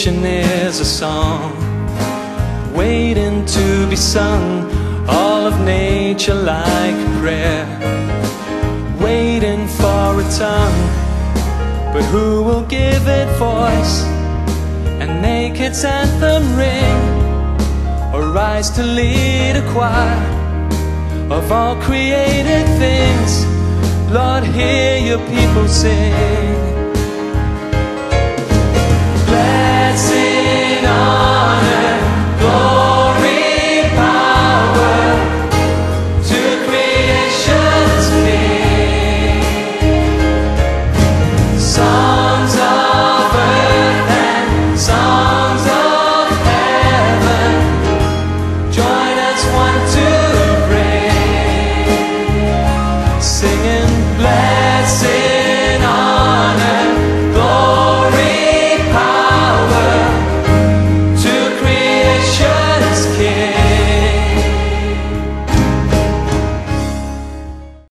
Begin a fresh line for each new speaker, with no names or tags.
creation is a song waiting to be sung, all of nature like a prayer, waiting for a tongue. But who will give it voice and make its anthem ring, or rise to lead a choir of all created things? Lord, hear your people sing. Blessing on